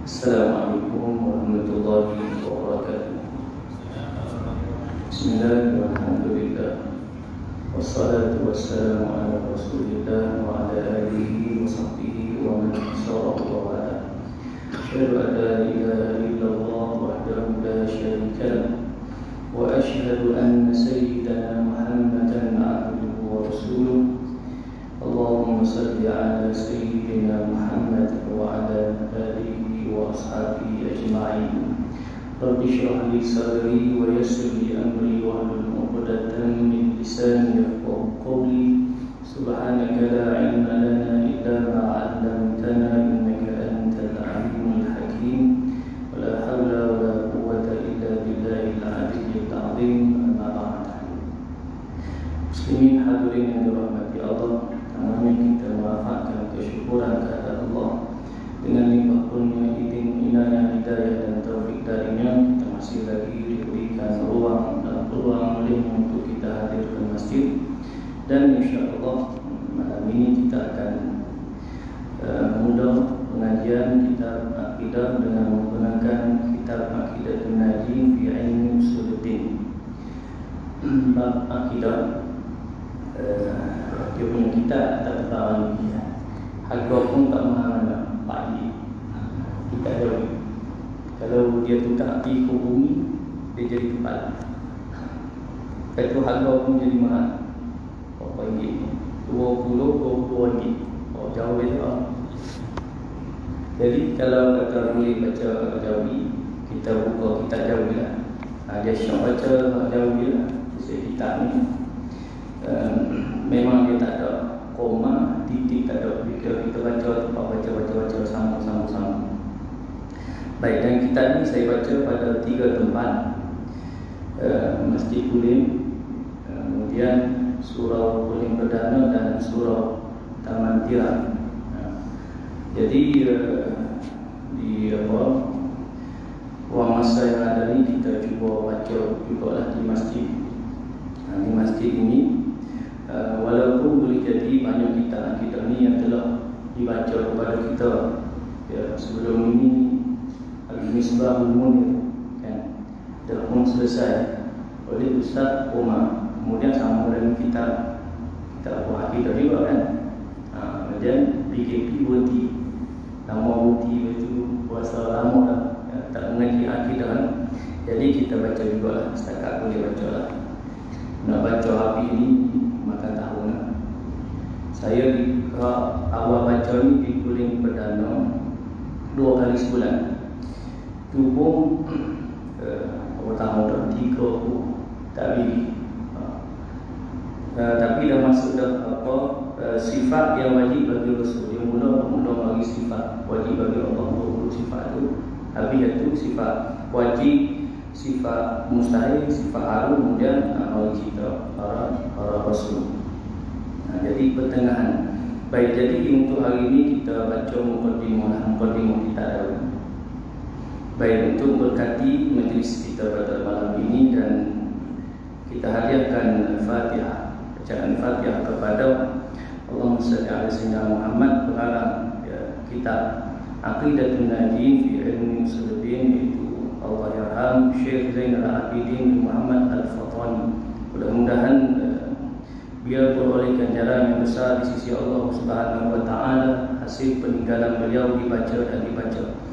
Assalamualaikum warahmatullahi wabarakatuh. Bismillahirrahmanirrahim. Wassalatu wassalamu ala Rasulillah wa ala alihi wa sahbihi wa man sara wa wala. Asyhadu an la ilaha illallah wahdahu la syarika lahu wa asyhadu anna sayyidana Muhammadan abduhu wa rasuluh. Allahumma salli ala sayyidina Muhammad wa ala alihi wa ashabihi ajma'in. Rabbi shrah li sadri wa yassir li amri wa hlul 'uqdatam min lisani yafqahu qawli. Subhanaka la 'ilma lana illa ma 'allamtana innaka antal 'alimul hakim. Wa la hawla wa la quwwata illa billahil 'aliyyil 'azim. Amma ba'd. Muslimin hadirin yang dirahmati Allah, namanya kita merafatkan kesyukuran kepada Allah dengan limpah kurnia, izin, inayah, hidayah dan taufik darinya. Kita masih lagi diberikan ruang dan peluang olehnya untuk kita hadir ke masjid, dan insyaAllah malam ini kita akan mula pengajian kitab Aqidah dengan menggunakan kitab Aqidah Najim fi Ilmi Usuluddin. Bab Aqidah, dia punya kitab tak tahu ni, harga pun tak mahal pagi. Kita jauh. Kalau dia tukar api ke bumi, dia jadi kepala. Itu harga pun jadi mahal. Berapa ringgit? 20 ringgit. Oh, jauh beza. Jadi kalau kata boleh baca Jawi, kita buka kitab Jawi lah. Dia syok baca Jawi lah. Saya kitab ni memang dia tak ada koma, titik tak ada. Kita baca tempat baca sama. Baik, dan kitab ni saya baca pada 3 tempat. Masjid Kulim, kemudian surau Kulim Perdana dan surau Taman Tiram. Jadi di ruang masa yang ada ni kita cuba baca jugalah di masjid. Di masjid ini walaupun boleh jadi banyak kitab akidah ni yang telah dibaca kepada kita sebelum ini. Al-Misbahul Munir kan dah pun selesai oleh Ustaz Umar, kemudian sama dengan kitab akidah juga kan. Kemudian PKP Wati, nama Wati itu puasa lama dah, tak mengaji akidah kan. Jadi kita baca juga lah, setakat boleh baca lah. Nak baca habis ni makan tahun lah. Saya awal baca ni di Kulim Perdana 2 kali sebulan. Itu pun berapa tahun dah, 3 pun tak beri. Tapi dah masuk dah sifat yang wajib bagi Rasul. Dia mula bagi sifat wajib bagi Allah, 20 sifat tu. Habis itu sifat wajib, sifat mustahil, sifat harum, kemudian bagi kita para Rasul. Jadi pertengahan. Baik, jadi untuk hari ini kita baca mukadimah kita dahulu. Baik, untuk berkati majlis kita pada malam ini, dan kita hadiahkan Al-Fatihah, bacaan Al-Fatihah kepada Allahumma salli ala sayyidina Muhammad, pengarang kitab Aqidatun Najim fi Ilmi Usuluddin, iaitu Allah yarham Syekh Zainal Abidin Muhammad Al-Fatani. Mudah-mudahan biar beroleh ganjaran yang besar di sisi Allah Subhanahu wa taala hasil peninggalan beliau dibaca dan dibaca.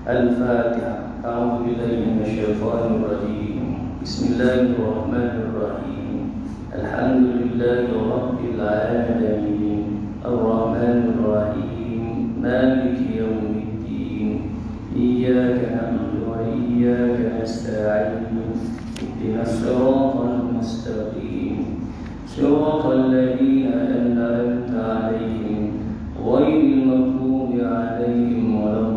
Al-Fatihah. A'udzu billahi minasyaitonir rajim. Bismillahirrahmanirrahim. Alhamdulillahi rabbil alamin. Ar-Rahmanir Rahim. Maliki yaumiddin. Iyyaka na'budu wa iyyaka nasta'in. Ihdinas siratal mustaqim. Siratal ladzina an'amta 'alaihim ghairil maghdubi 'alaihim waladdallin.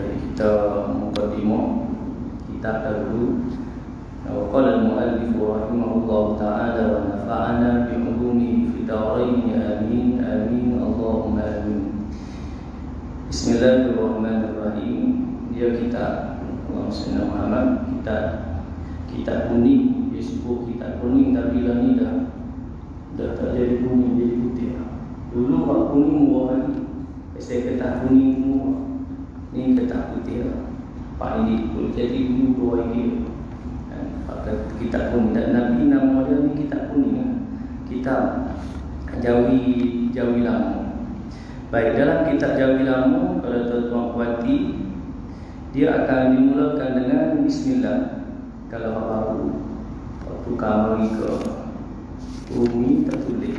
Kita mukadimah kitab dahulu. Qala al-muallif rahimahullah ta'ala wa nafa'ana bi ulumihi fi darain amin amin Allahumma amin. Bismillahirrahmanirrahim. Dia kitab Allahumma salli Muhammad, kitab kuning. Dia sebut kitab kuning, tapi lah ni dah Dah tak jadi kuning, jadi putih. Dulu wak kuning murah lagi. Saya ketah kuning murah. Ni ketah putih lah. Pak ini boleh jadi dulu 2 ini. Kitab kuning. Dan Nabi nama dia ni kitab kuning. Kitab Jawi Lama. Baik, dalam kitab Jawi Lama, kalau tuan-tuan puati, dia akan dimulakan dengan Bismillah. Kalau baru waktu kamari ke bumi tertulis.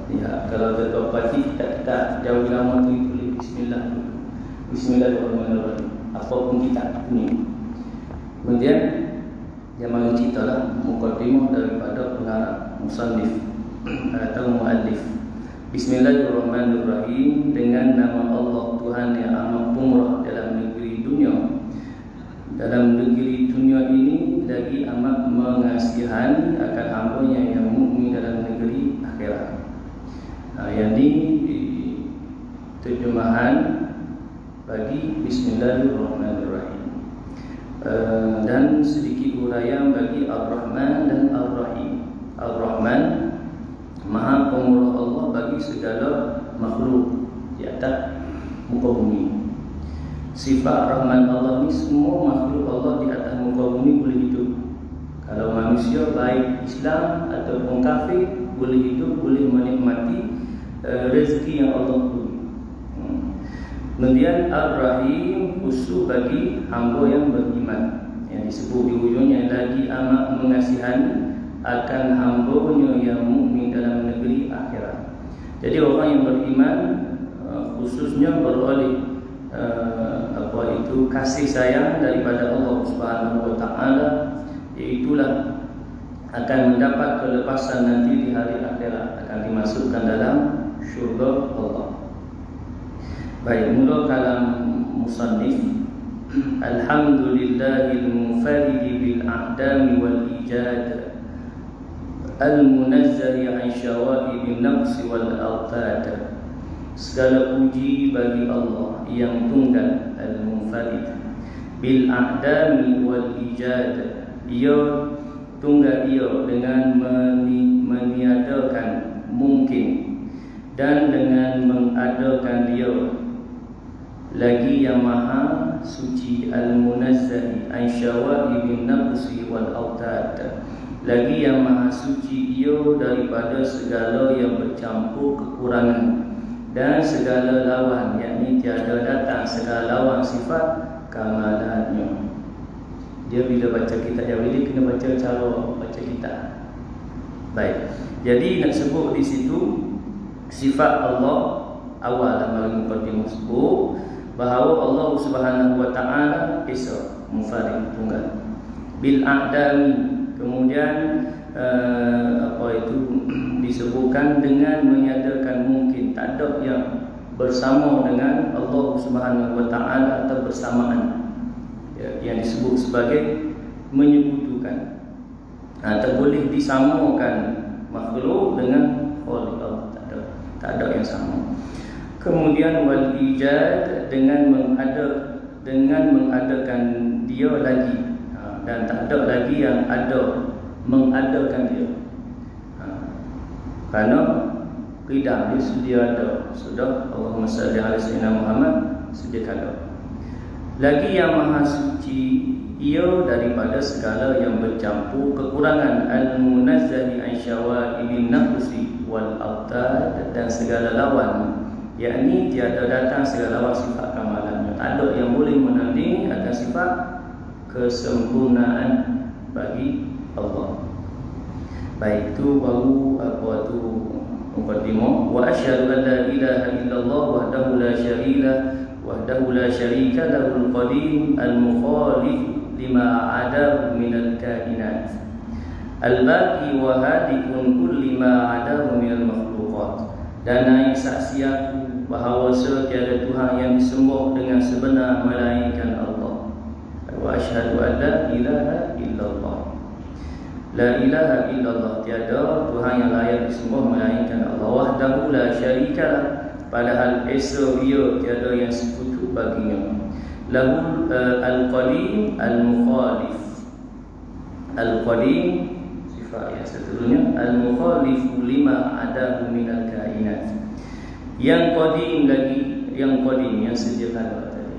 Ya, kalau tuan-tuan puati, kitab Jawi Lama tu tulis Bismillah dulu. Bismillahirrahmanirrahim. Apapun kitab kuning. Kemudian dia mahu ceritalah muqaddimah daripada pengarang musannif atau muallif. Bismillahirrahmanirrahim. Dengan nama Allah Tuhan yang amat pemurah dalam negeri dunia. Dalam negeri dunia ini lagi amat mengasihani akan hamba-Nya yang mukmin dalam negeri akhirat. Yang ini terjemahan bagi Bismillahirrahmanirrahim. Dan sedikit uraian bagi Ar-Rahman dan Ar-Rahim. Ar-Rahman, Maha Pemurah Allah bagi segala makhluk di atas muka bumi. Sifat Rahman Allah ni semua makhluk Allah di atas muka bumi boleh hidup. Kalau manusia baik Islam ataupun kafir boleh hidup, boleh menikmati rezeki yang Allah beri. Kemudian Ar-Rahim khusus bagi hamba yang beriman, yang disebut di ujungnya lagi amat mengasihani akan hamba-Nya yang mukmin dalam negeri akhirat. Jadi orang yang beriman khususnya beroleh kasih sayang daripada Allah Subhanahu Wa Taala, iaitulah akan mendapat kelepasan nanti di hari akhirat, akan dimasukkan dalam syurga Allah. Baik, mula kalam musannif. Alhamdulillahil munfarid bil a'dami wal ijad, al-munazzah an syawa'ib an-naqs wal awtad. Segala puji bagi Allah yang tunggal, al-munfarid bil a'dami wal ijad. Ia tunggal ia dengan meniadakan mungkin dan dengan mengadakan dia. Lagi yang maha suci, al-munazzah an syawa'ib an-naqs wal awtad. Lagi yang maha suci ia daripada segala yang bercampur kekurangan dan segala lawan, yakni tiada datang segala lawan sifat kamalannya. Dia bila baca kitab Jawili kena baca cara baca kitab. Baik. Jadi nak sebut di situ sifat Allah awal dalam mukadimah sebut bahawa Allah Subhanahu Wa Taala esa, munfarid, tunggal. Bil a'dami, kemudian disebutkan dengan menyatakan mungkin, tak ada yang bersama dengan Allah Subhanahu Wa Taala atau bersamaan, yang disebut sebagai menyekutukan, atau boleh disamakan makhluk dengan Allah, tak ada yang sama. Kemudian wal ijad, dengan mengadakan dia lagi, dan tak ada lagi yang ada mengadakan dia. Kerana qidam dia sedia ada, sudah Allahumma salli ala sayyidina Muhammad sedia ada. Lagi yang maha suci ia daripada segala yang bercampur kekurangan, al-munazzahi an syawa'ibin naqsi wal awtad, dan segala lawan, yakni tiada datang segala lawan sifat kamalannya. Tak ada yang boleh menandingi akan sifat kesempurnaan bagi Allah. Baik, itu baru muqaddimah. Wa asyhadu an la ilaha illallah wahdahu la syarika lahul qadim al-mukhalif lima adahu minal kainat, al-baqi wa hadikun kulli ma adahu minal makhluqat. Dan naik saksi aku bahawa setiada Tuhan yang disembah dengan sebenar melainkan Allah. Wa asyhadu an la ilaha illallah. La ilaha illallah, tiada Tuhan yang layak disembah melainkan Allah. Wahdahu la syarikalah, padahal esa ia tiada yang sekutu baginya. Lahul al-qadim al-mukhalif. Al-qadim sifat yang seterusnya, al-mukhalifu lima adahu minal kainat. Yang qadim lagi, yang qadim, yang sedia kala tadi.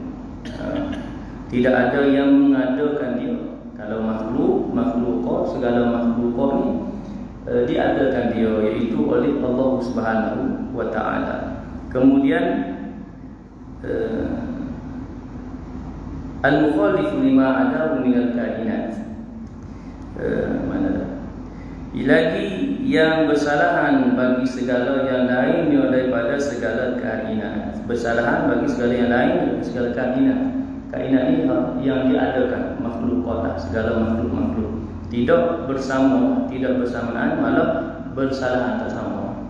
Tidak ada yang mengadakan dia. Kalau makhluk, segala makhluk ni diadakan dia, iaitu oleh Allah Subhanahu wa taala. Kemudian al-mukhalifu lima adahu minal kainat. Mana dah? Lagi yang bersalahan bagi segala yang lainnya daripada segala kainat. Bersalahan bagi segala yang lain daripada segala kainat. Kainat ini yang diadakan, makhluk kotak, segala makhluk-makhluk. Tidak bersama, tidak bersamaan, malah bersalahan bersama.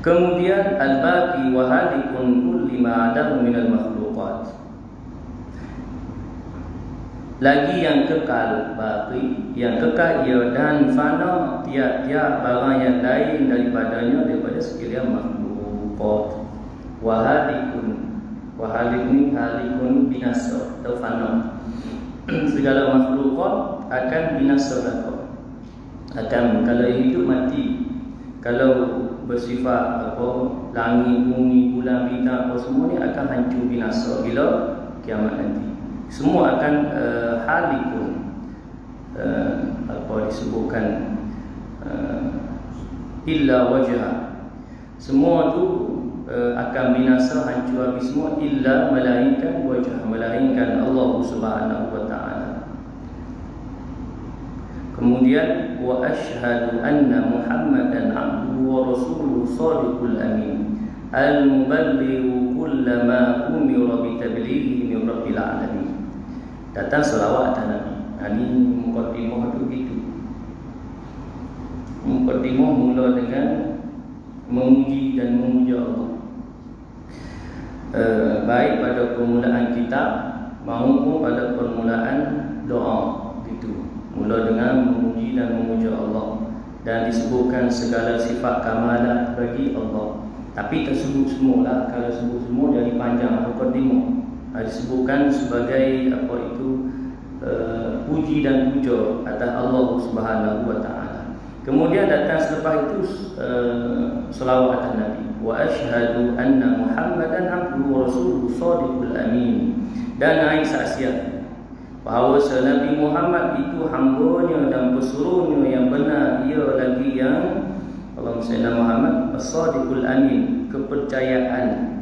Kemudian al-baqi wa halikun kulli ma adahu minal makhluqat. Lagi yang kekal, baqi, yang kekal ia dan fana tiap-tiap barang yang lain daripadanya daripada sekalian makhluk. Halikun binasa atau fana. Segala makhluk akan binasa akan, kalau hidup mati. Kalau bersifat langit, bumi, bulan, bintang apa semua ni akan hancur binasa bila kiamat nanti. Semua akan halikun, disebutkan illa wajha. Semua tu akan binasa, hancur habis semua, illa melainkan wajah, melainkan Allah Subhanahu wa taala. Kemudian wa asyhadu anna Muhammadan abduhu wa rasuluhu shadiqul amin al-muballighu kullama umira bi tablighi min rabbil alamin. Datang selawat atas Nabi. Ini mukaddimah tu gitu. Mukaddimah mula dengan memuji dan memuja Allah. Baik pada permulaan kitab maupun pada permulaan doa gitu. Mula dengan memuji dan memuja Allah, dan disebutkan segala sifat kamalat bagi Allah. Tapi tak sebut semualah. Kalau sebut semua jadi panjang mukadimah. Disebutkan sebagai puji dan puja atas Allah Subhanahu wa taala. Kemudian datang selepas itu selawat atas Nabi. Wa asyhadu anna Muhammadan abduhu wa rasuluhu shadiqul amin. Dan naik saksian bahawa Nabi Muhammad itu hamba-Nya dan pesuruhnya yang benar, ia lagi yang Allahumma salli ala Muhammad as-shadiqul amin, kepercayaan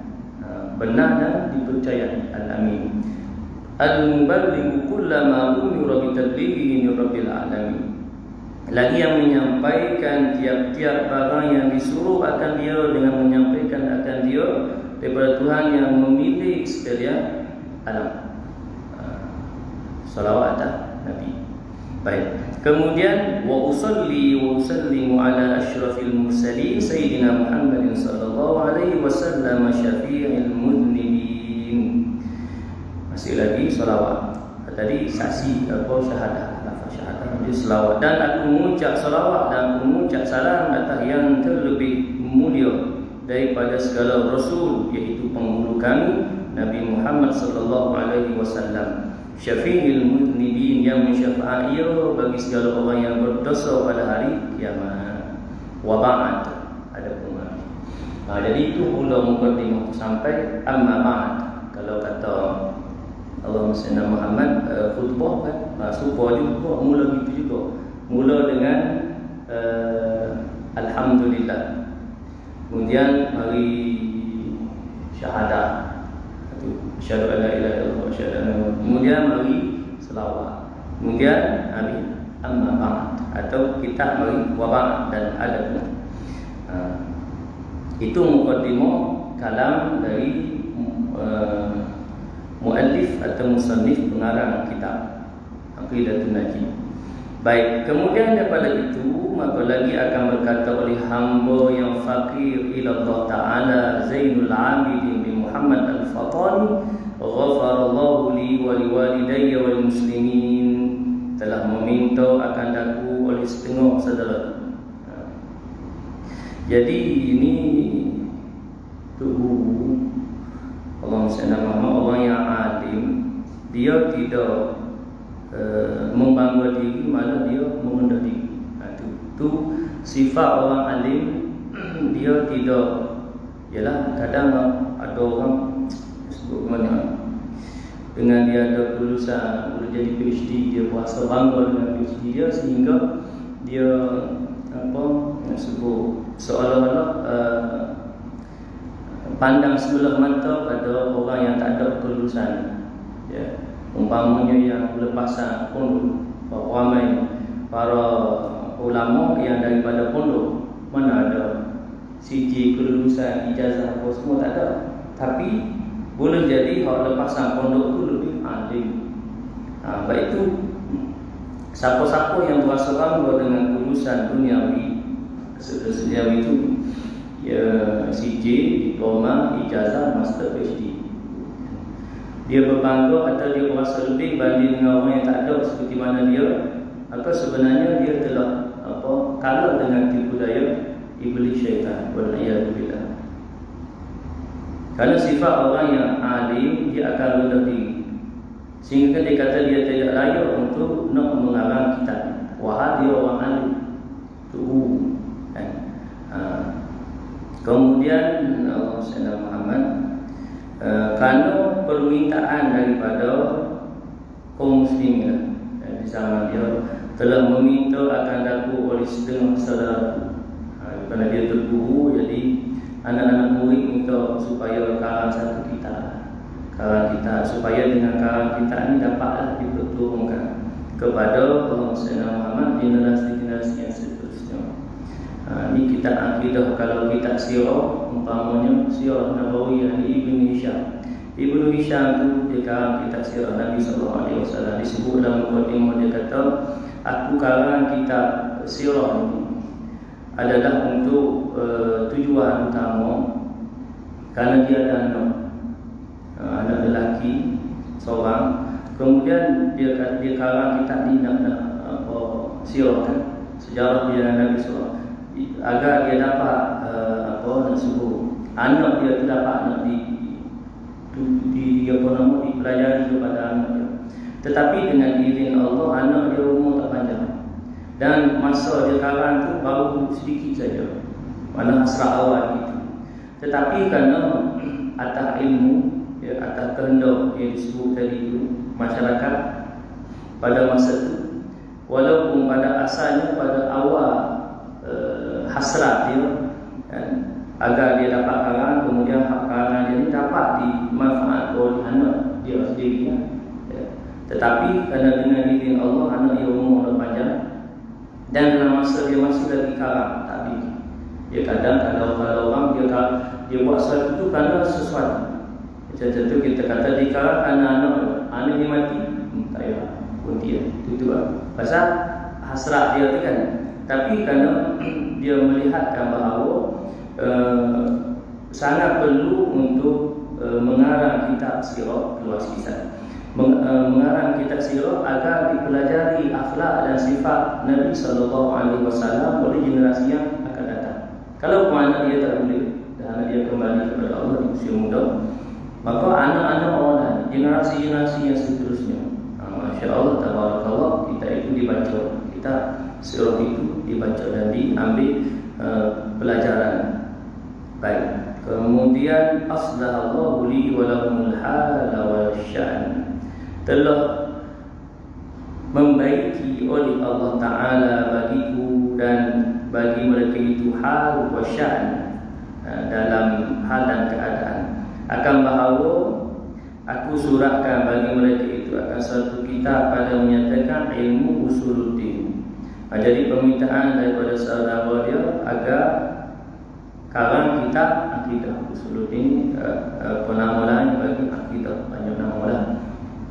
benar dan dipercayai, al-amin, al-muballighu kullama umira bi tablighihi min rabbil alamin. Lagi yang menyampaikan tiap-tiap barang yang disuruh akan dia, dengan menyampaikan akan dia daripada Tuhan yang memilih sekalian alam. Salawat atas Nabi. Baik. Kemudian wa usalli wa usallimu ala asyrafil mursalin sayyidina Muhammadin sallallahu alaihi wasallam syafi'il mudnibin. Masih lagi salawat. Tadi saksi syahadah, lafaz syahadah, jadi selawat. Dan aku mengucap salawat dan aku mengucap salam atas yang terlebih mulia daripada segala rasul, iaitu penghulu kami Nabi Muhammad sallallahu alaihi wasallam, syafi'il mudnibin, yang mensyafaat ia bagi segala orang yang berdosa pada hari kiamat. Wa ba'd, ada pun. Jadi itu mula mukadimah sampai amma ba'd. Kalau kata Allahumma salli ala Muhammad, khutbah kan, supaya juga mula gitu juga. Mula dengan alhamdulillah. Kemudian mari syahadah. Asyhadu an la ilaha illallah wa asyhadu anna Muhammadan. Kemudian mari selawat. Kemudian amma ba'd, atau kita mari wa ba'd dan ada. Itu mukaddimah kalam dari muallif atau musannif, pengarang kitab Aqidatul Najib. Baik, kemudian daripada itu maka lagi akan berkata oleh hamba yang fakir ila Allah Ta'ala Zainul Abidin bin Muhammad Al-Fatani, ghafarallahu li wa liwalidayya wal muslimin, telah meminta akan aku oleh setengah saudara. Jadi ini tubuh Allah SWT, orang yang alim, dia tidak membangga diri, malah dia merendah diri. Itu sifat orang alim. Dia tidak, ialah kadang ada orang sebut mana, dengan dia ada kelulusan, boleh jadi PhD, dia berasa bangga dengan PhD dia, sehingga dia apa sebut seolah-olah pandang sebelah mata pada orang yang tak ada kelulusan. Ya, umpamanya yang lepasan pondok, ramai para ulama yang daripada pondok, mana ada CJ, kelulusan, ijazah apa semua tak ada. Tapi boleh jadi hak lepasan pondok tu lebih alim. Baik itu siapa-siapa yang berasa bangga dengan kelulusan duniawi, sejauh itu ya CJ, diploma, ijazah, master, PhD, dia berbangga atau dia berasa lebih banding dengan orang yang tak ada seperti mana dia, maka sebenarnya dia telah kalah dengan tipu daya iblis syaitan. Wal'iyadzubillah. Karena sifat orang yang alim, dia akan rendah diri, sehingga dia kata dia tidak layak untuk nak mengarang kitab. Wahai dia orang alim tu kan. Kemudian Sayyidina Muhammad kerana permintaan daripada kaum muslimin di zaman dia, telah meminta akan daku oleh setengah saudara. Kerana dia terguru, jadi anak-anak murid minta supaya karang satu kitab, supaya dengan karang kitab ini dapatlah diperturunkan kepada Sayyidina Muhammad generasi-generasi yang seterusnya. Ini kitab akidah. Kalau kitab sirah, umpamanya sirah Nabawiyah Ibnu Hisham. Ibnu Hisham itu dia karang kitab sirah Nabi SAW. Disebut dalam mukadimah, dia kata, aku karang kitab sirah ini adalah untuk tujuan utama, kerana dia ada anak lelaki seorang. Kemudian dia karang kitab ni nak sirah kan, sejarah dia Nabi SAW, agar dia dapat nak sebut anak dia tu dapat nak dipelajari kepada anak dia. Tetapi dengan izin Allah, anak dia umur tak panjang, dan masa dia karang tu baru sedikit saja, mana hasrat awal itu. Tetapi kerana atas ilmu, atas kehendak yang disebut tadi itu, masyarakat pada masa itu, walaupun pada asalnya, pada awal hasrat dia kan, agar dia dapat karang, kemudian hak karang dia ini dapat dimanfaat oleh anak dia sendiri tetapi kerana dengan izin Allah, anak dia umur panjang, dan dalam masa dia masih lagi karang, tak boleh. Dia kadang kalau orang dia buat sesuatu itu kerana sesuatu. Contoh kita kata di karang anak dia mati, tak payah pun dia itu pasal hasrat dia tu kan. Tapi kerana dia melihatkan bahawa sangat perlu untuk mengarang kitab sirah, luas kisah, mengarang kitab sirah agar dipelajari akhlak dan sifat Nabi SAW oleh generasi yang akan datang. Kalau anak dia tak boleh, dan dia kembali kepada Allah di usia muda, maka anak-anak orang lain, generasi-generasi yang seterusnya, Masya Allah, tabarakallah, kita itu dibaca, kita sirah itu dibaca dan diambil pelajaran. Baik. Kemudian aslahu li wa lahumul hala wal syan, telah membaiki oleh Allah Ta'ala bagiku dan bagi mereka itu hal wa syan, dalam hal dan keadaan, akan bahawa aku suratkan bagi mereka itu akan satu kitab pada menyatakan ilmu usuluddin. Jadi permintaan daripada saudara dia agar karang kitab akidah usuluddin, nama lain bagi akidah, banyak nama lain,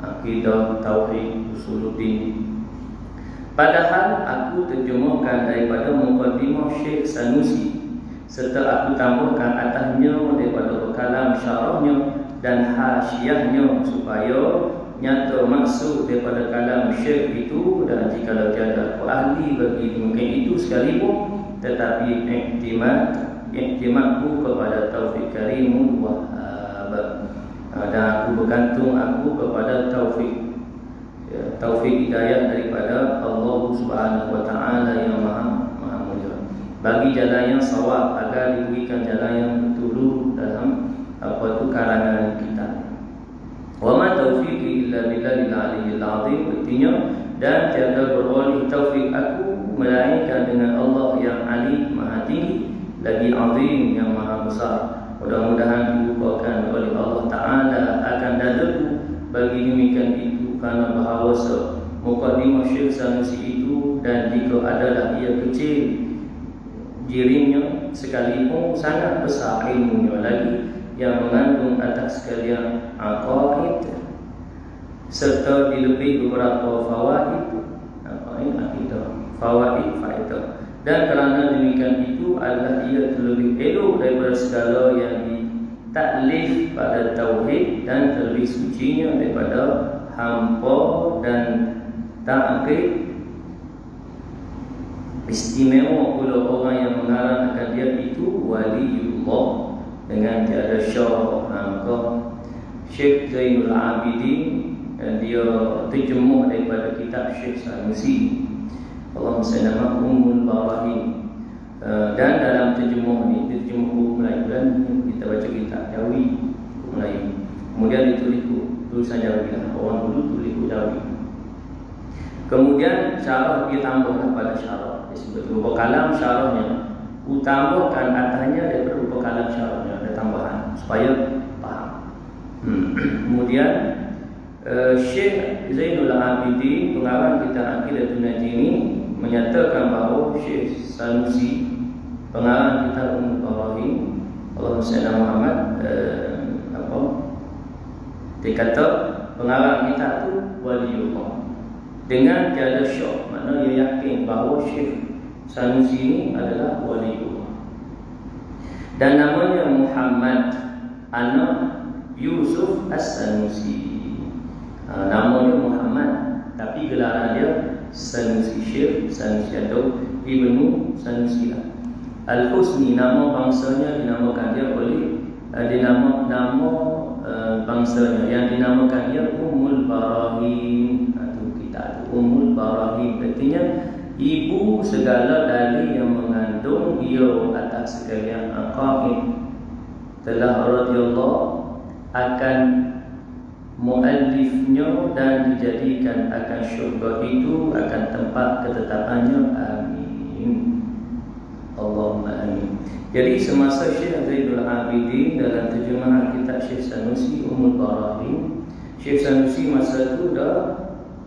akidah tauhid usuluddin. Padahal aku terjemahkan daripada mukadimah Syekh Sanusi, serta aku tambahkan atasnya daripada kalam syarahnya dan hasyiahnya, supaya nyata maksud daripada kalam Syekh itu, dan jikalau tiada ahli bagi mungkin itu sekalipun, tetapi iktimadku kepada Taufik Karimul Wahhab, dan aku bergantung kepada taufik, taufik hidayah daripada Allah Subhanahu wa Ta'ala yang maha bagi jalan yang sawab, agar diberikan jalan yang betul dalam karangan kita. Wa ma taufiqi illa billahil aliyyil azim. Artinya, dan tiada beroleh taufik aku melainkan dengan Allah yang Ali Maha Tinggi lagi azim yang Maha Besar. Mudah-mudahan dibukakan oleh Allah Ta'ala akan dadaku bagi demikian itu, kerana bahawa mukadimah Syekh Sanusi itu, dan jika adalah ia kecil dirinya, sekalipun sangat besar ilmunya lagi yang mengandung atas sekalian aqaid serta dilebih beberapa fawaid, faedah. Dan kerana demikian itu adalah ia terlebih elok daripada segala yang ditaklif pada tauhid, dan terlebih sucinya daripada hampa dan ta'qid. Istimewa pula orang yang mengarang akan dia itu waliullah dengan tiada syarat. Maka Syekh Zainul Abidin, dia terjemuh daripada kitab Syekh Sanusi, Allahumma salli ala Ummul Barahim. Dan dalam terjemuh ni, terjemuh buku Melayu, dan kita baca kitab Jawi buku Melayu, kemudian ditulis tulisan Jawi lah. Orang dulu tulis buku Jawi, kemudian syarah dia tambahlah pada syarah. Disebut berupa kalam syarahnya, utamakan atasnya daripada berupa kalam syarahnya, ada tambahan supaya faham. Kemudian Syekh Zainul Abidin, pengarang kitab Aqidatul Najini, menyatakan bahawa Syekh Sanusi, pengarang kitab Ummul Barahim, Allahumma salli ala Muhammad, dia kata pengarang kitab itu waliullah dengan tiada syak. Maknanya dia yakin bahawa Syekh Sanusi ini adalah waliullah, dan namanya Muhammad anak Yusuf As-Sanusi. Namanya Muhammad, tapi gelaran dia Sanusi, Syekh Sanusi atau Ibnu Sanusi Al-Husni. Nama bangsanya dinamakan dia oleh nama bangsanya yang dinamakan dia Ummul Barahim, atau kita Ummul Barahim. Artinya ibu segala dalil yang mengandung ia atas sekalian aqaid. Telah radhiyallahu akan muallifnya dan dijadikan akan syurga itu akan tempat ketetapannya. Amin. Allahumma amin. Jadi semasa Syekh Zainul Abidin dalam terjemahan kitab Syekh Sanusi Ummul Barahim, Syekh Sanusi masa itu dah,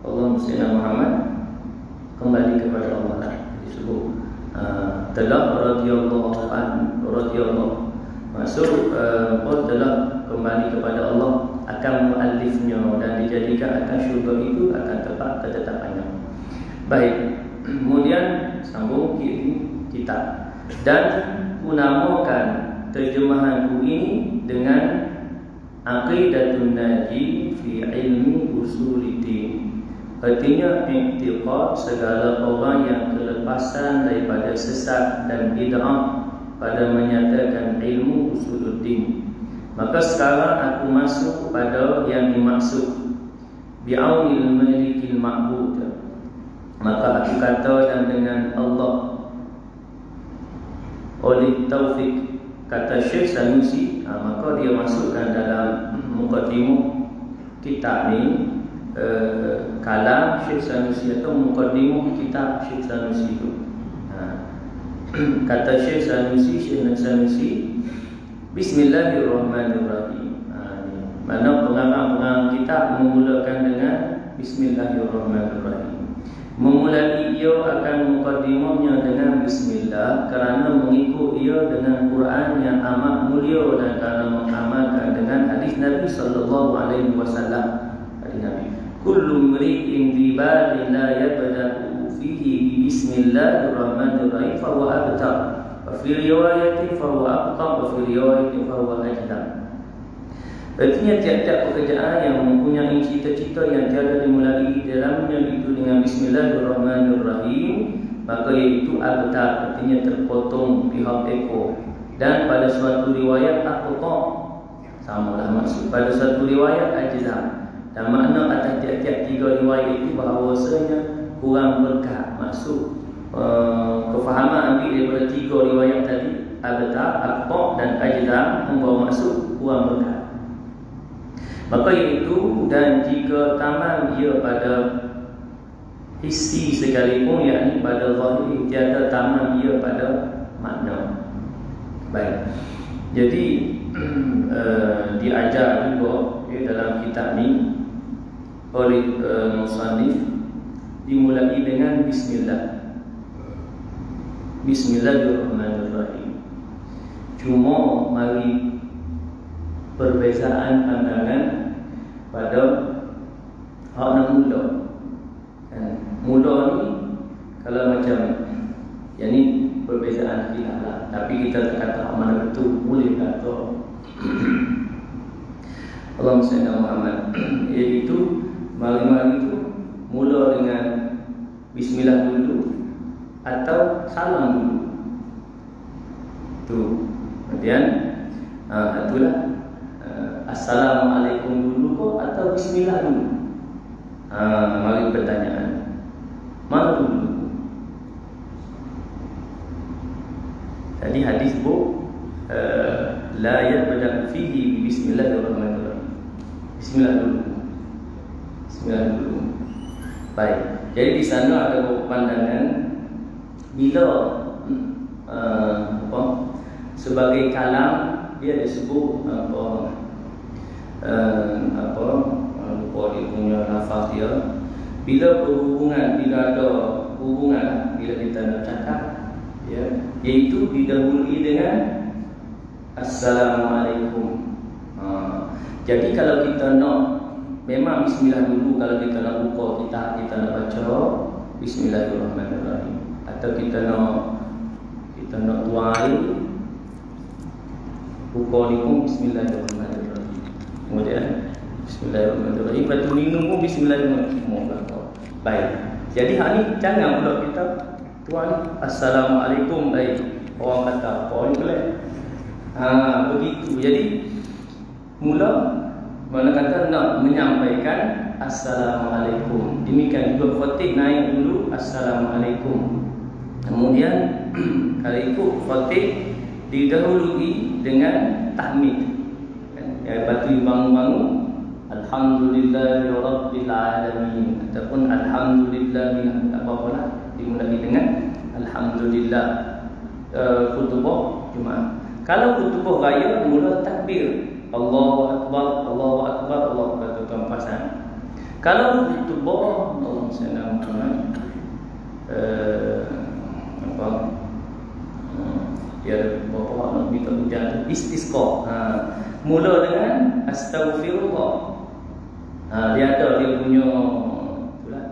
Allahumma salli ala Muhammad, kembali kepada Allah. Disebut telah radhiyallahu an, radhiyallahu masuk telah kembali kepada Allah akan muallifnya dan dijadikan akan syurga itu akan tempat ketetapannya. Baik, kemudian sambung kitab, dan kunamakan terjemahanku ini dengan Aqidatun Naji fi ilmi usuluddin. Artinya i'tiqad segala orang yang kelepasan daripada sesat dan bid'ah pada menyatakan ilmu usuluddin. Maka sekarang aku masuk kepada yang dimaksud bi'aunil malikil ma'bud. Maka aku kata, dan dengan Allah oleh taufik, kata Syekh Sanusi. Maka dia masukkan dalam mukadimah kitab ni kalam Syekh Sanusi atau mukadimah kitab Syekh Sanusi itu. Kata Syekh Sanusi, Bismillahirrahmanirrahim. Mana pengarang kitab memulakan dengan Bismillahirrahmanirrahim. Memulai ia akan mukadimahnya dengan Bismillah kerana mengikut ia dengan Quran yang amat mulia, dan kerana mengamalkan dengan hadis Nabi sallallahu alaihi wasallam. Hadis Nabi, kullu mri'in bi balin la yabda'u fihi bi Bismillahirrahmanirrahim fa huwa abtar. Fi riwayatin fa huwa aqta, wa fi riwayatin fa huwa ajdam. Artinya tiap-tiap pekerjaan yang mempunyai cita-cita yang tiada dimulai dalamnya itu dengan Bismillahirrahmanirrahim, maka iaitu abtar, artinya terpotong pihak ekor. Dan pada suatu riwayat aqta, samalah maksud. Pada suatu riwayat ajdam. Dan makna atas tiap-tiap tiga riwayat itu bahawasanya kurang berkah. Maksud kefahaman ambil daripada 3 riwayat tadi, Abtar, Aqta' dan Ajzam membawa maksud uang berkat. Maka iaitu, dan jika taman dia pada hissi sekalipun, yakni pada zahir, tiada taman dia pada makna. Baik. Jadi diajar juga dalam kitab ni oleh musannif, dimulai dengan bismillah. Bismillahirrahmanirrahim. Cuma mari perbezaan pandangan pada hak nak mula. Mula ni kalau macam yang ni perbezaan khilaf lah. Tapi kita tak kata hak mana betul, boleh kata Allahumma salli ala Muhammad, iaitu mari-mari itu mula dengan bismillah dulu atau salam dulu. Tu. Kemudian itulah assalamualaikum dulu kok atau bismillah dulu. Mari pertanyaan. Mana dulu? Tadi hadis bu la yabda fihi bismillahirrahmanirrahim. Bismillah dulu. Bismillah dulu. Baik. Jadi di sana ada pandangan bila sebagai kalam dia disebut lupa dia punya lafaz dia. Bila berhubungan, bila ada hubungan, bila kita nak cakap, ya, iaitu didahului dengan assalamualaikum. Jadi kalau kita nak memang bismillah dulu, kalau kita nak buka kita nak baca bismillahirrahmanirrahim, atau kita nak tuang air, buka ni pun bismillahirrahmanirrahim. Kemudian bismillahirrahmanirrahim, lepas tu minum pun bismillahirrahmanirrahim. Baik. Jadi hak ni jangan pula kita tuan assalamualaikum orang kata apa ni boleh. Begitu. Jadi mula mana kata nak menyampaikan assalamualaikum. Demikian juga Fatih naik dulu assalamualaikum. Kemudian kalau ikut Fatih didahului dengan tahmid. Batu bangun-bangun alhamdulillahirabbil alamin ataupun alhamdulillah, tak apa-apa lah, dimulai dengan alhamdulillah. Khutbah Jumaat. Kalau khutbah raya mula takbir Allahu akbar, Allahu akbar, Allahu akbar, tuan pasan. Kalau khutbah Allahumma salli ala Muhammad, dia berapa nak minta hujan, istisqa. Mula dengan astaghfirullah. Dia ada dia punya itulah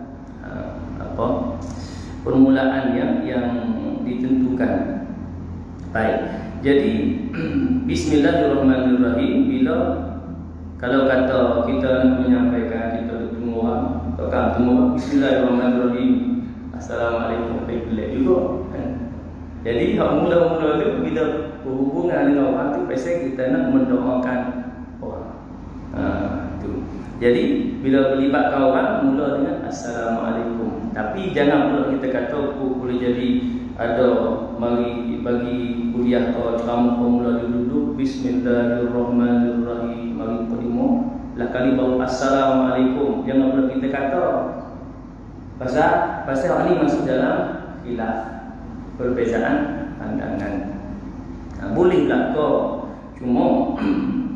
permulaan yang ditentukan. Baik. Jadi bismillahirrahmanirrahim, bila kalau kata kita nak menyampaikan, kita bertemu orang, atau temu bismillahirrahmanirrahim, assalamualaikum, baik juga kan. Jadi hak mula-mula tu bila berhubungan dengan orang tu, pasal kita nak mendoakan orang. Tu. Jadi bila melibatkan orang, mula dengan assalamualaikum. Tapi jangan pula kita kata boleh jadi ada bagi kuliah atau ceramah mula dulu bismillahirrahmanirrahim, mari pertemu lah kali baru assalamualaikum. Jangan pula kita kata pasal hal ini masuk dalam khilaf, perbezaan pandangan. Boleh tak kau, cuma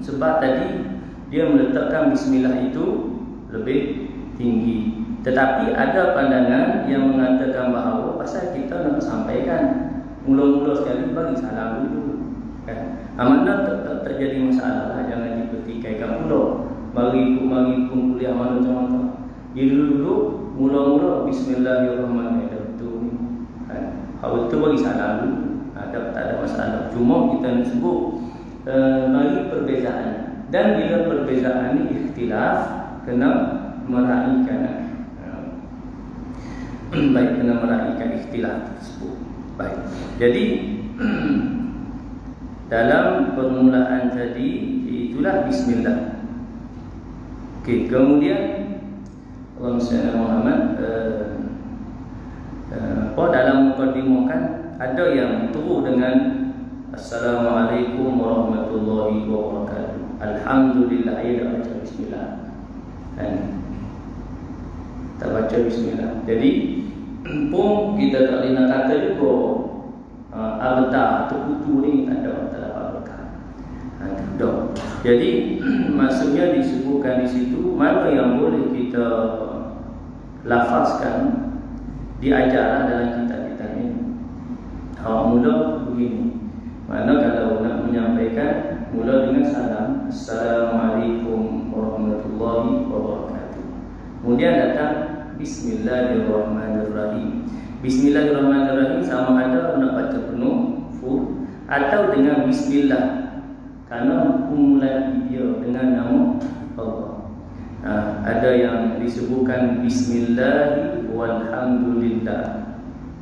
sebab tadi dia meletakkan bismillah itu lebih tinggi. Tetapi ada pandangan yang mengatakan bahawa pasal kita nak sampaikan mula-mula sekali bagi salam dulu kan. Mana tak terjadi masalah lah, jangan dipertikaikan pula. Mari pun kuliah mana macam-macam. Dulu mula-mula bismillahirrahmanirrahim tu kan. Kalau betul bagi salam dulu, tak ada masalah. Cuma kita nak sebut bagi perbezaan, dan bila perbezaan ini ikhtilaf, kena meraihkan baik, kena meraihkan ikhtilaf tersebut. Baik. Jadi dalam permulaan tadi itulah bismillah. Okey, kemudian Allahumma salli ala Muhammad dalam mukadimahkan, ada yang terus dengan Assalamualaikum warahmatullahi wabarakatuh. Alhamdulillah, ia tak baca bismillah. Kan? Tak baca bismillah. Jadi pun kita tak boleh nak kata juga abta terputu ni tak ada berkah. Jadi maksudnya disebutkan di situ mana yang boleh kita lafazkan, diajar dalam kitab-kitab ini. Mula begini. Mana kalau nak menyampaikan, mula dengan salam, Assalamualaikum warahmatullahi wabarakatuh. Kemudian datang Bismillahirrahmanirrahim. Bismillahirrahmanirrahim sama ada nak baca penuh full atau dengan Bismillah, karena mulai dia dengan nama Allah. Ada yang disebutkan Bismillah walhamdulillah,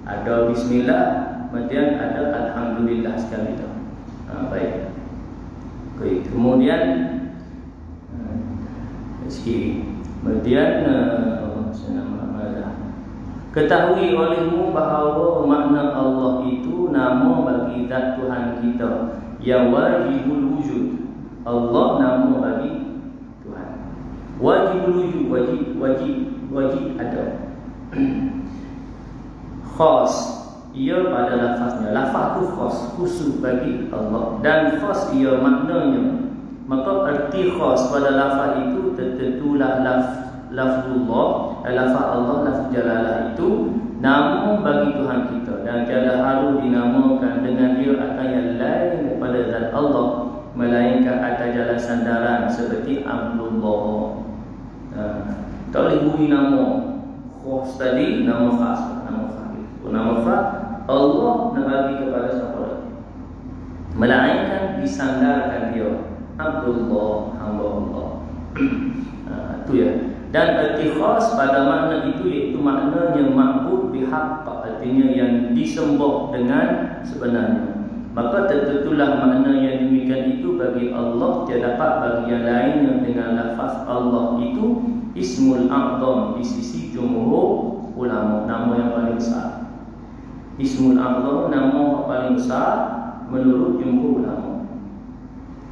ada Bismillah, kemudian ada Alhamdulillah sekali tu. Baik. Okay. Kemudian ketahui olehmu bahawa makna Allah itu nama bagi zat Tuhan kita yang wajibul wujud. Allah nama bagi Tuhan. Wajibul wujud, wajib ada. Khas, ia pada lafaznya. Lafaz itu khas, khusus bagi Allah. Dan khas ia maknanya. Maka erti khas pada lafaz itu tertentulah lafzullah, lafaz Allah, lafaz jalalah itu nama bagi Tuhan kita, dan tiada harus dinamakan dengan dia akan yang lain daripada zat Allah, melainkan atas jalan sandaran seperti Abdullah. Tak boleh beri nama khas tadi, nama khas, nama khas Allah nak bagi kepada siapa lagi, melainkan disandarkan dia Abdullah, hamba Allah. Itu ya. Dan erti khas pada makna itu iaitu maknanya ma'bud bihaq, artinya yang disembah dengan sebenarnya. Maka tentulah makna yang demikian itu bagi Allah tiada dapat bagi yang lainnya dengan lafaz Allah itu Ismul A'zam di sisi jumhur ulama, nama yang paling besar. Ismul A'zam, nama paling besar menurut jumhur ulama.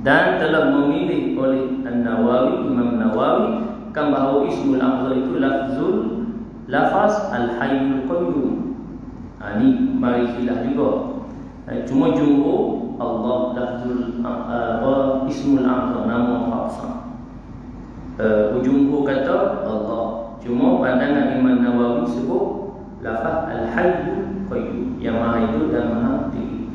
Dan telah memilih oleh An-Nawawi, Imam Nawawi, kan bahawa Ismul A'zam itu lafaz Al-Hayyul Qayyum. Ini mari khilaf juga. Cuma jumhur Allah lafzul Ismul A'zam, nama khasa. Jumhur kata Allah. Cuma pandangan Imam Nawawi sebut lafaz Al-Hayyul Qayyum, yang Maha Hidup dan Maha Tinggi.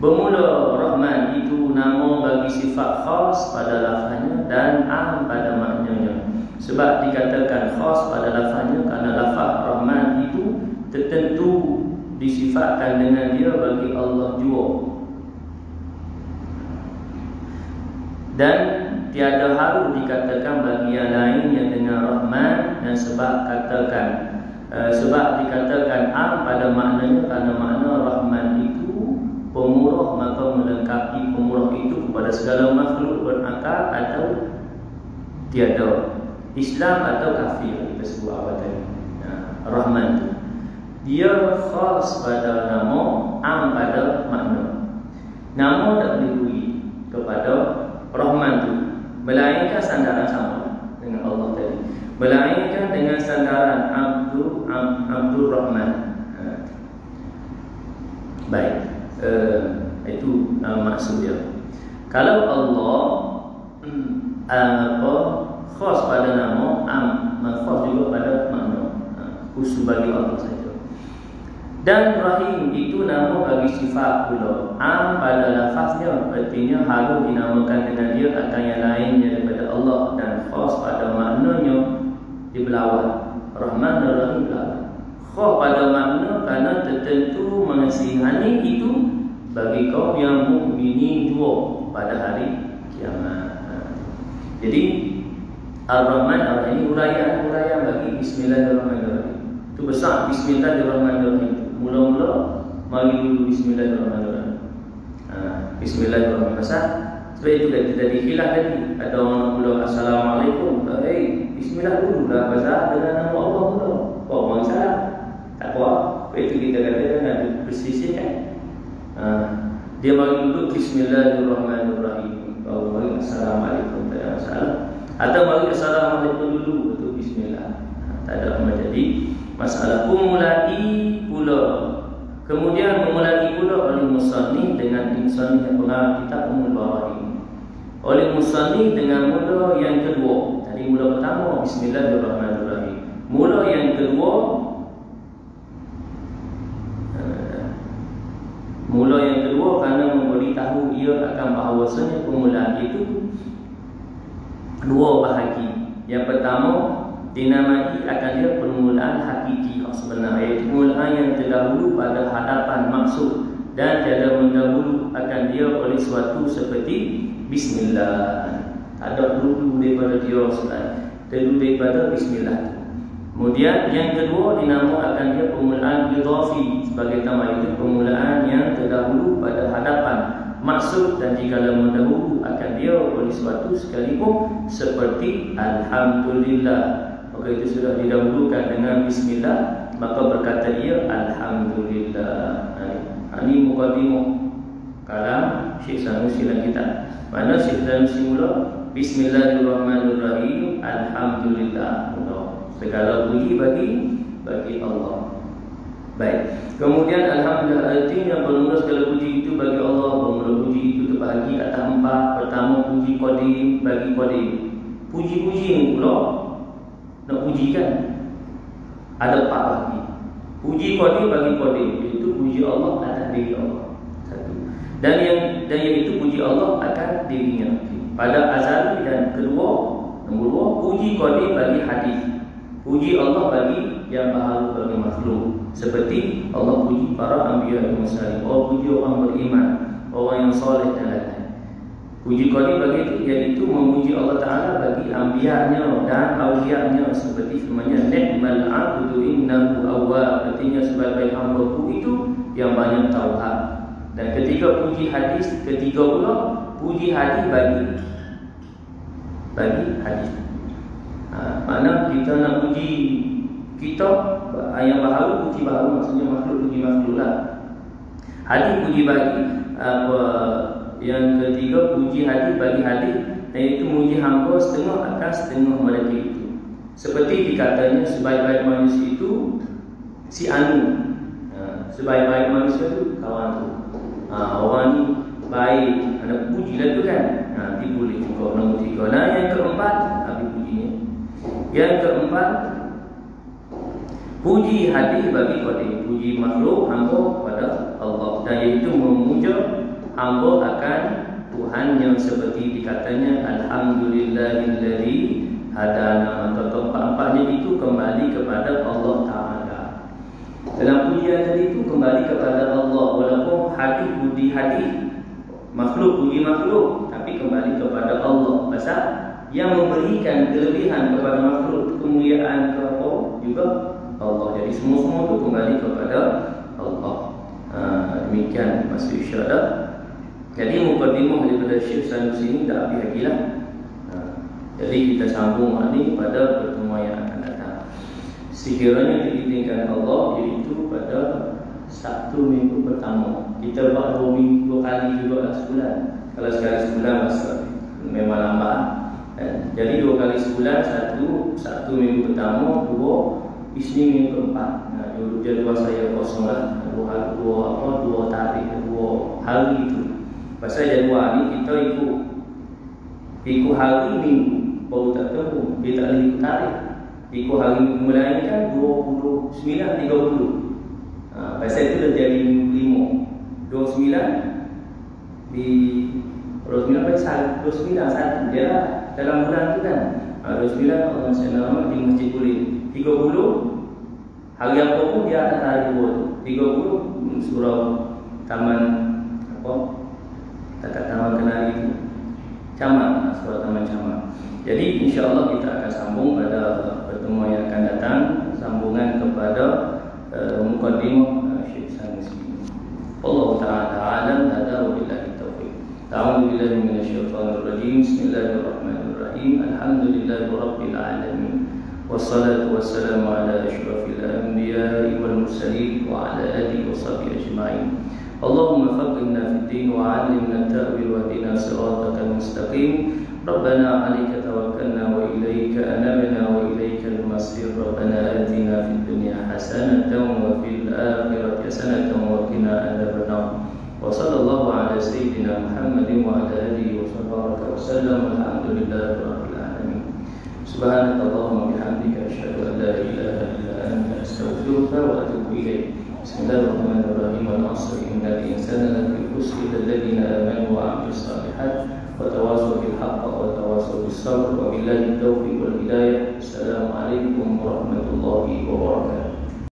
Bermula Rahman itu nama bagi sifat khas pada lafaznya dan am pada maknanya. Sebab dikatakan khas pada lafaznya kerana lafaz Rahman itu tertentu disifatkan dengan dia bagi Allah jua. Dan tiada harus dikatakan bagi yang lainnya dengan Rahman, dan sebab dikatakan am pada maknanya kerana makna Rahman itu pemurah, maka melengkapi pemurah itu kepada segala makhluk berakal atau tiada, Islam atau kafir. Kita sebut apa tadi? Rahman itu dia khas pada nama, am pada makna. Nama tak boleh beri kepada Rahman itu, melainkan sandaran sama dengan Allah tadi, melainkan dengan sandaran Abdul Rahman. Baik. Itu maksud dia. Kalau Allah khas pada nama, khas juga pada makna, khusus bagi Allah saja. Dan Rahim itu nama bagi sifat pula. Pada lafaznya, artinya harus dinamakan dengan dia akan yang lainnya daripada Allah, dan khas pada maknanya di belawang. Rahman dan Rahim belawang. Khas pada makna kerana tertentu mengasihani itu bagi kaum yang mukminin jua pada hari kiamat. Jadi Ar-Rahman, ini huraian bagi Bismillahirrahmanirrahim. Itu besar Bismillahirrahmanirrahim. Mula-mula mari dulu Bismillahirrahmanirrahim. Bismillahirrahmanirrahim. Sebab itu kita dikhilaf tadi. Ada orang nak mula Assalamualaikum. Bismillah dulu lah, pasal dengan nama Allah dulu. Orang salah. Tak kuat. itu kita katakan ada persisih kan. Dia bagi dulu Bismillahirrahmanirrahim, baru bagi Assalamualaikum, tak ada masalah. Atau bagi Assalamualaikum dulu, itu Bismillah, tak ada apa jadi masalah. Mulai pula, kemudian memulai pula oleh musannif dengan musannif yang pengarang kitab Ummul Barahin. Oleh musannif dengan mula yang kedua. Tadi mula pertama Bismillahirrahmanirrahim. Mula yang kedua, kerana memberitahu ia akan bahawasanya permulaan itu dua bahagi. Yang pertama dinamai akan dia permulaan hakiki sebenar, iaitu permulaan yang terdahulu pada hadapan maksud dan tiada mendahulu akan dia oleh suatu seperti Bismillah. Ada dulu daripada dia selain dulu daripada Bismillah. Kemudian yang kedua dinamakan dia permulaan idhafi, sebagai nama itu permulaan yang terdahulu pada hadapan maksud dan jikalau mendahulu akan dia oleh suatu sekalipun seperti Alhamdulillah, maka itu sudah didahulukan dengan Bismillah, maka berkata ia Alhamdulillah. Ini muqaddimah kalam Syekh Sanusi dalam kitab. Mana Syekh Sanusi mula Bismillahirrahmanirrahim, Alhamdulillah, segala puji bagi Allah. Baik. Kemudian Alhamdulillah artinya bermula segala puji itu bagi Allah. Bermula puji itu terbahagi atas empat. Pertama puji qadim bagi qadim. Puji-puji ni pula nak puji kan, ada empat lagi. Puji qadim bagi qadim, iaitu puji Allah atas diri Allah. Satu. Dan yang itu puji Allah atas dirinya pada azali. Dan kedua, nombor dua, puji qadim bagi hadis. Puji Allah bagi yang baharu bagi makhluk, seperti Allah puji para anbiya dan mursalin, Allah puji orang beriman, orang yang soleh dan lain-lain. Puji qadim bagi itu, iaitu memuji Allah Ta'ala bagi anbiya-Nya dan awliya-Nya, seperti firman-Nya ni'mal 'abdu innahu awwab, artinya sebagai hamba-Ku itu yang banyak tauhid. Dan ketiga puji hadis, ketiga pula puji hadis bagi hadis. Mana kita nak puji kita yang baharu, puji baharu, maksudnya makhluk puji makhluk lah. Hadis puji bagi yang ketiga puji hadis bagi hadis, iaitu muji hamba setengah akan setengah mereka itu. Seperti dikatanya sebaik-baik manusia itu si Anu, sebaik-baik manusia itu kawan tu. Orang ni baik, ada puji lah tu kan. Nanti boleh juga nombor tiga. Nah yang keempat, habis pujinya. Yang keempat, puji hadis bagi qadim, puji makhluk hamba kepada Allah, dan iaitu memuja hamba akan Tuhan yang seperti dikatanya Alhamdulillahilladzi hadana. Maka keempat-empatnya itu kembali kepada Allah Ta'ala. Dalam pujian tadi itu kembali kepada Allah, walaupun hadis puji hadis, makhluk puji makhluk, tapi kembali kepada Allah. Pasal yang memberikan kelebihan kepada makhluk, kemuliaan kepada juga Allah. Jadi semua itu kembali kepada Allah. Demikian maksud isyarat. Jadi mukaddimah daripada Syekh Sanusi ini tak habis lagi lah. Jadi kita sambung ini pada pertemuan yang akan datang. Sekiranya diizinkan Allah, iaitu pada Sabtu minggu pertama. Kita buat 2 kali juga lah sebulan. Kalau sekali sebulan masa memang lambat. Jadi 2 kali sebulan, satu Sabtu minggu pertama, 2 Isnin minggu keempat. Jadual saya kosong lah, 2 tarikh, 2 hari itu. Pasal jadual ni kita ikut hari minggu, baru tak tahu dia tak boleh ikut tarikh. Ikut hari minggu mulai kan 29, 30. Pasal itu dah jadi minggu 5. 29 di 29 pasal 29 dia lah dalam bulan tu kan. 29 Allah SWT di Masjid Kulit. 30 hari apa pun dia akan hari 2 tu. 30 surau taman apa? Dekat taman kenari itu. Camat, surau taman camat. Jadi insya-Allah kita akan sambung pada pertemuan yang akan datang, sambungan kepada mukaddimah Syekh Sanusi. Allah Ta'ala alam, hada wa billahi taufiq. A'udzu billahi minasyaitonir rajim. Bismillahirrahmanirrahim. Alhamdulillahirabbil alamin. والصلاة والسلام على أشرف الأنبياء والمرسلين وعلى آله وصحبه أجمعين. اللهم فقهنا في الدين وعلمنا التأويل واهدنا صراطك المستقيم. ربنا عليك توكلنا وإليك أنبنا وإليك المصير. ربنا آتنا في الدنيا حسنة وفي الآخرة حسنة وقنا عذاب النار. وصلى الله على سيدنا محمد وعلى آله وصحبه وسلم. والحمد لله رب العالمين. سبحانك اللهم وبحمدك أشهد أن لا إله إلا أنت أستغفرك وأتوب إليك. بسم الله الرحمن الرحيم. والعصر إن الإنسان لفي خسر إلا الذين آمنوا وعملوا الصالحات وتواصوا بالحق وتواصوا بالصبر. وبالله التوفيق والهداية. السلام عليكم ورحمة الله وبركاته.